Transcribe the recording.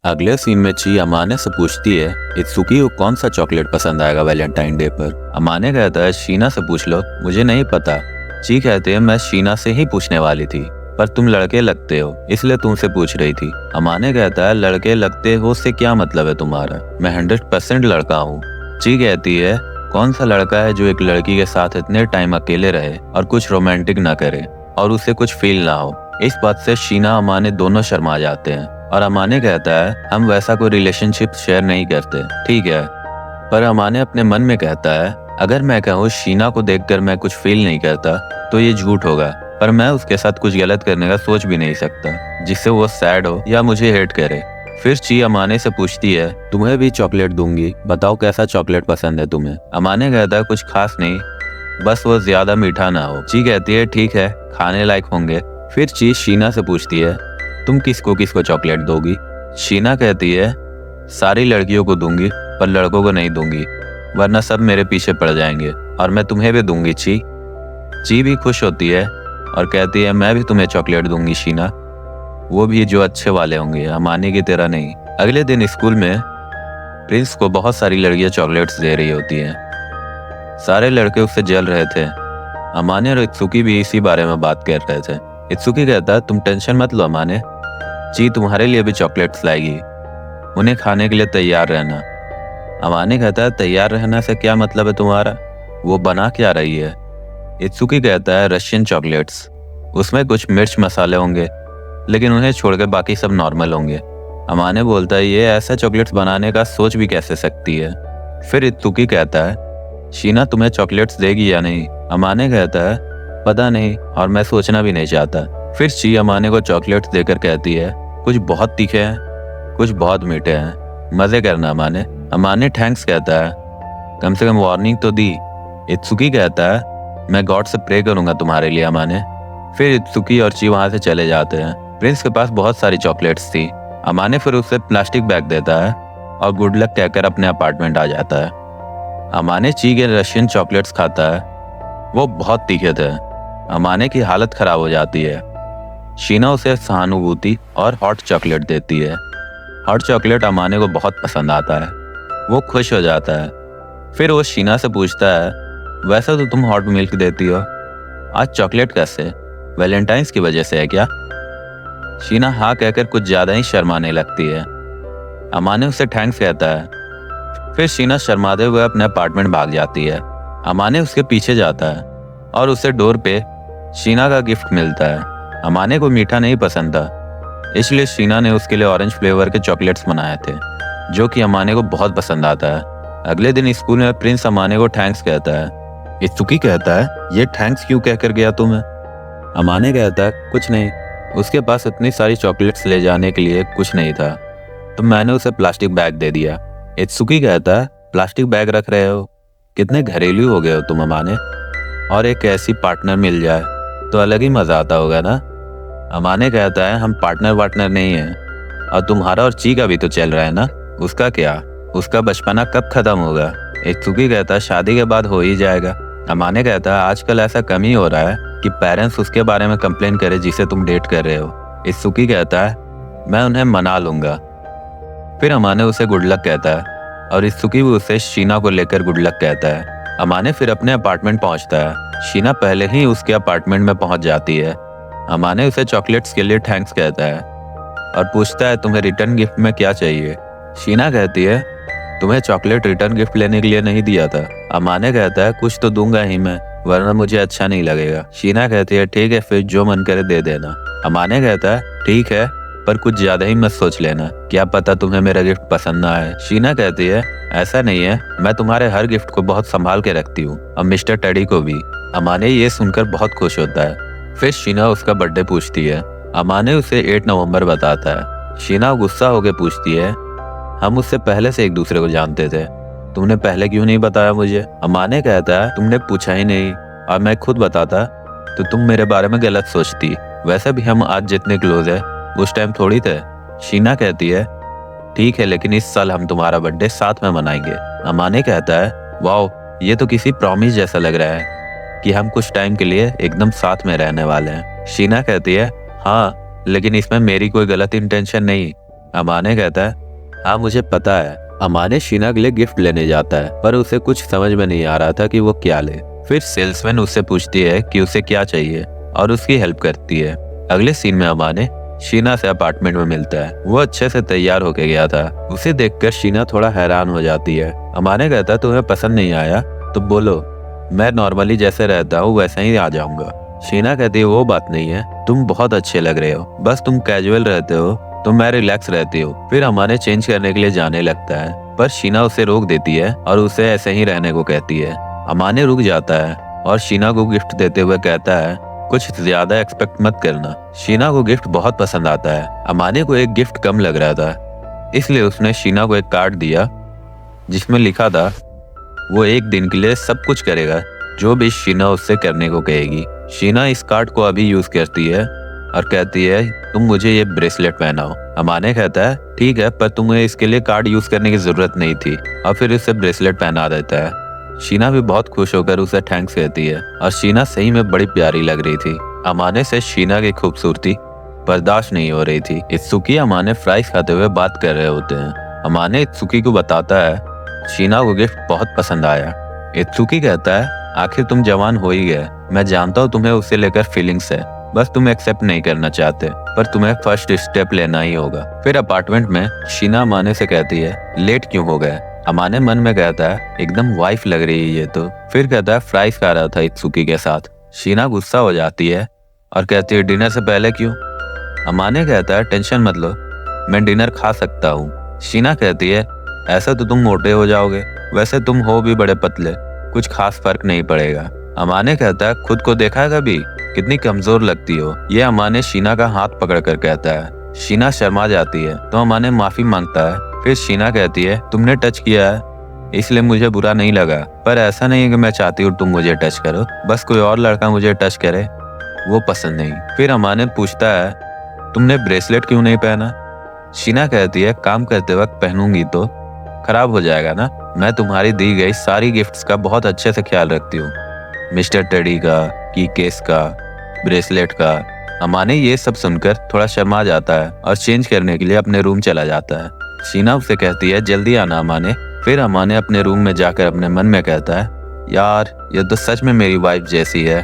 अगले सीन में ची अमाने से पूछती है इत्सुकी को कौन सा चॉकलेट पसंद आएगा वैलेंटाइन डे पर। अमाने कहता है शीना से पूछ लो, मुझे नहीं पता। ची कहते हैं मैं शीना से ही पूछने वाली थी, पर तुम लड़के लगते हो इसलिए तुमसे पूछ रही थी। अमाने कहता है लड़के लगते हो से क्या मतलब है तुम्हारा, मैं 100% लड़का हूँ। ची कहती है कौन सा लड़का है जो एक लड़की के साथ इतने टाइम अकेले रहे और कुछ रोमांटिक ना करे और उसे कुछ फील ना हो। इस बात से शीना अमाने दोनों शर्मा जाते हैं और अमाने कहता है हम वैसा कोई रिलेशनशिप शेयर नहीं करते, ठीक है। पर अमाने अपने मन में कहता है अगर मैं कहूँ शीना को देखकर मैं कुछ फील नहीं करता तो ये झूठ होगा, पर मैं उसके साथ कुछ गलत करने का सोच भी नहीं सकता जिससे वो सैड हो या मुझे हेट करे। फिर ची अमाने से पूछती है तुम्हें भी चॉकलेट दूंगी, बताओ कैसा चॉकलेट पसंद है तुम्हें। अमाने कहता है कुछ खास नहीं, बस वो ज्यादा मीठा ना हो। ची कहती है ठीक है, खाने लायक होंगे। फिर ची शीना से पूछती है तुम किसको किसको चॉकलेट दोगी। शीना कहती है सारी लड़कियों को दूंगी पर लड़कों को नहीं दूंगी, वरना सब मेरे पीछे पड़ जाएंगे और मैं तुम्हें भी दूंगी। ची भी खुश होती है और कहती है मैं भी तुम्हें चॉकलेट दूंगी शीना, वो भी जो अच्छे वाले होंगे, अमाने की तरह नहीं। अगले दिन स्कूल में प्रिंस को बहुत सारी लड़कियां चॉकलेट्स दे रही होती हैं। सारे लड़के उससे जल रहे थे। अमाने और इत्सुकी भी इसी बारे में बात कर रहे थे। इत्सुकी कहता है तुम टेंशन मत लो अमाने, ची तुम्हारे लिए भी चॉकलेट्स लाएगी, उन्हें खाने के लिए तैयार रहना। अमाने कहता है तैयार रहना से क्या मतलब है तुम्हारा, वो बना क्या रही है। इत्सुकी कहता है रशियन चॉकलेट्स, उसमें कुछ मिर्च मसाले होंगे लेकिन उन्हें छोड़कर बाकी सब नॉर्मल होंगे। अमाने बोलता है ये ऐसा चॉकलेट्स बनाने का सोच भी कैसे सकती है। फिर इत्सुकी कहता है शीना तुम्हें चॉकलेट्स देगी या नहीं। अमाने कहता है पता नहीं और मैं सोचना भी नहीं चाहता। फिर ची अमाने को चॉकलेट्स देकर कहती है कुछ बहुत तीखे हैं, कुछ बहुत मीठे हैं, मजे करना अमाने। अमाने थैंक्स कहता है, कम से कम वार्निंग तो दी। इत्सुकी कहता है मैं गॉड से प्रे करूंगा तुम्हारे लिए अमाने। फिर इत्सुकी और ची वहां से चले जाते हैं। प्रिंस के पास बहुत सारी चॉकलेट्स थी। अमाने फिर उसे प्लास्टिक बैग देता है और गुड लक कहकर अपने अपार्टमेंट आ जाता है। अमाने ची के रशियन चॉकलेट्स खाता है, वो बहुत तीखे थे। अमाने की हालत खराब हो जाती है। शीना उसे सहानुभूति और हॉट चॉकलेट देती है। हॉट चॉकलेट अमाने को बहुत पसंद आता है, वो खुश हो जाता है। फिर वो शीना से पूछता है वैसे तो तुम हॉट मिल्क देती हो, आज चॉकलेट कैसे, वैलेंटाइंस की वजह से है क्या। शीना हाँ कहकर कुछ ज्यादा ही शर्माने लगती है। अमाने उसे थैंक्स कहता है। फिर शीना शर्माते हुए अपने अपार्टमेंट भाग जाती है। अमाने उसके पीछे जाता है और उसे डोर पे शीना का गिफ्ट मिलता है। अमाने को मीठा नहीं पसंद था, इसलिए शीना ने उसके लिए ऑरेंज फ्लेवर के चॉकलेट्स बनाए थे जो कि अमाने को बहुत पसंद आता है। अगले दिन स्कूल में प्रिंस अमाने को थैंक्स कहता है। इत्सुकी कहता है ये थैंक्स क्यों कहकर गया तुम्हें। अमाने कहता है कुछ नहीं, उसके पास इतनी सारी चॉकलेट्स ले जाने के लिए कुछ नहीं था तो मैंने उसे प्लास्टिक बैग दे दिया। इत्सुकी कहता है प्लास्टिक बैग रख रहे हो, कितने घरेलू हो गए हो तुम अमाने, और एक ऐसी पार्टनर मिल जाए तो अलग ही मजा आता होगा ना। अमाने कहता है हम पार्टनर वार्टनर नहीं है, और तुम्हारा और ची का भी तो चल रहा है ना, उसका क्या, उसका बचपना कब खत्म होगा। इत्सुकी कहता है शादी के बाद हो ही जाएगा। अमाने कहता है आजकल ऐसा कम ही हो रहा है कि पेरेंट्स उसके बारे में कंप्लेन करे जिसे तुम डेट कर रहे हो। इत्सुकी कहता है मैं उन्हें मना लूंगा। फिर अमाने उसे गुड लक कहता है और इत्सुकी भी उसे शीना को लेकर गुड लक कहता है। अमाने फिर अपने अपार्टमेंट पहुंचता है। शीना पहले ही उसके अपार्टमेंट में पहुंच जाती है। अमाने उसे चॉकलेट्स के लिए थैंक्स कहता है और पूछता है तुम्हें रिटर्न गिफ्ट में क्या चाहिए। शीना कहती है तुम्हें चॉकलेट रिटर्न गिफ्ट लेने के लिए नहीं दिया था। अमाने कहता है कुछ तो दूंगा ही मैं, वरना मुझे अच्छा नहीं लगेगा। शीना कहती है ठीक है फिर जो मन करे दे देना। अमाने कहता है ठीक है पर कुछ ज्यादा ही मत सोच लेना, क्या पता तुम्हें मेरा गिफ्ट पसंद ना आए। शीना कहती है ऐसा नहीं है, मैं तुम्हारे हर गिफ्ट को बहुत संभाल के रखती हूँ, और मिस्टर टेडी को भी। अमाने ये सुनकर बहुत खुश होता है। फिर शीना उसका बर्थडे पूछती है। अमाने उसे 8 नवंबर बताता है। शीना गुस्सा होकर पूछती है हम उससे पहले से एक दूसरे को जानते थे, तुमने पहले क्यों नहीं बताया मुझे। अमाने कहता है तुमने पूछा ही नहीं, और मैं खुद बताता तो तुम मेरे बारे में गलत सोचती। वैसे भी हम आज जितने क्लोज है उस टाइम थोड़ी थे। शीना कहती है ठीक है लेकिन इस साल हम तुम्हारा बर्थडे साथ में मनाएंगे। अमाने कहता है वाओ ये तो किसी प्रॉमिस जैसा लग रहा है कि हम कुछ टाइम के लिए एकदम साथ में रहने वाले हैं। शीना कहती है हाँ लेकिन इसमें मेरी कोई गलत इंटेंशन नहीं, अमाने कहता है, हाँ मुझे पता है। अमाने शीना के लिए गिफ्ट लेने जाता है, पर उसे कुछ समझ में नहीं आ रहा था कि वो क्या ले। फिर सेल्समैन उससे पूछती है कि उसे क्या चाहिए और उसकी हेल्प करती है। अगले सीन में अमाने शीना से अपार्टमेंट में मिलता है। वो अच्छे से तैयार होके गया था। उसे देखकर शीना थोड़ा हैरान हो जाती है। अमाने कहता है, तुम्हें पसंद नहीं आया तो बोलो, मैं नॉर्मली जैसे रहता हूँ वैसे ही आ जाऊंगा। शीना कहती है, वो बात नहीं है, तुम बहुत अच्छे लग रहे हो, बस तुम कैजुअल रहते हो तो मैं रिलैक्स रहती हूँ। फिर अमाने चेंज करने के लिए जाने लगता है, पर शीना उसे रोक देती है और उसे ऐसे ही रहने को कहती है। अमाने रुक जाता है और शीना को गिफ्ट देते हुए कहता है, कुछ ज्यादा एक्सपेक्ट मत करना। शीना को गिफ्ट बहुत पसंद आता है। अमाने को एक गिफ्ट कम लग रहा था, इसलिए उसने शीना को एक कार्ड दिया जिसमें लिखा था, वो एक दिन के लिए सब कुछ करेगा जो भी शीना उससे करने को कहेगी। शीना इस कार्ड को अभी यूज करती है और कहती है, तुम मुझे ये ब्रेसलेट पहनाओ। अमाने कहता है, ठीक है, पर तुम्हें इसके लिए कार्ड यूज करने की जरूरत नहीं थी, और फिर उसे ब्रेसलेट पहना देता है। शीना भी बहुत खुश होकर उसे थैंक्स कहती है, और शीना सही में बड़ी प्यारी लग रही थी। अमाने से शीना की खूबसूरती बर्दाश्त नहीं हो रही थी। इत्सुकी अमाने फ्राइज खाते हुए बात कर रहे होते हैं। अमाने इत्सुकी को बताता है, शीना को गिफ्ट बहुत पसंद आया। इत्सुकी कहता है, आखिर तुम जवान हो ही गए, मैं जानता हूँ तुम्हें उसे लेकर फीलिंग्स है, बस तुम एक्सेप्ट नहीं करना चाहते, पर तुम्हें फर्स्ट स्टेप लेना ही होगा। फिर अपार्टमेंट में शीना अमाने से कहती है, लेट क्यों हो गए? अमाने मन में कहता है, एकदम वाइफ लग रही है ये तो। फिर कहता है, फ्राइज खा रहा था इत्सुकी के साथ। शीना गुस्सा हो जाती है और कहती है, डिनर से पहले क्यों? अमाने कहता है, टेंशन मत लो, मैं डिनर खा सकता हूँ। शीना कहती है, ऐसा तो तुम मोटे हो जाओगे, वैसे तुम हो भी बड़े पतले, कुछ खास फर्क नहीं पड़ेगा। अमाने कहता है, खुद को देखा है कभी, कितनी कमजोर लगती हो? ये अमाने शीना का हाथ पकड़कर कहता है। शीना शर्मा जाती है तो अमाने माफी मांगता है। फिर शीना कहती है, तुमने टच किया है इसलिए मुझे बुरा नहीं लगा, पर ऐसा नहीं है कि मैं चाहती हूँ तुम मुझे टच करो, बस कोई और लड़का मुझे टच करे वो पसंद नहीं। फिर अमाने पूछता है, तुमने ब्रेसलेट क्यों नहीं पहना? शीना कहती है, काम करते वक्त पहनूंगी तो खराब हो जाएगा ना, मैं तुम्हारी दी गई सारी गिफ्ट्स का बहुत अच्छे से ख्याल रखती हूँ, मिस्टर टेडी का, की केस का, ब्रेसलेट का। अमाने ये सब सुनकर थोड़ा शर्मा जाता है और चेंज करने के लिए अपने रूम चला जाता है। शीना उसे कहती है, जल्दी आना अमाने। फिर अमाने अपने रूम में जाकर अपने मन में कहता है, यार ये तो सच में मेरी वाइफ जैसी है।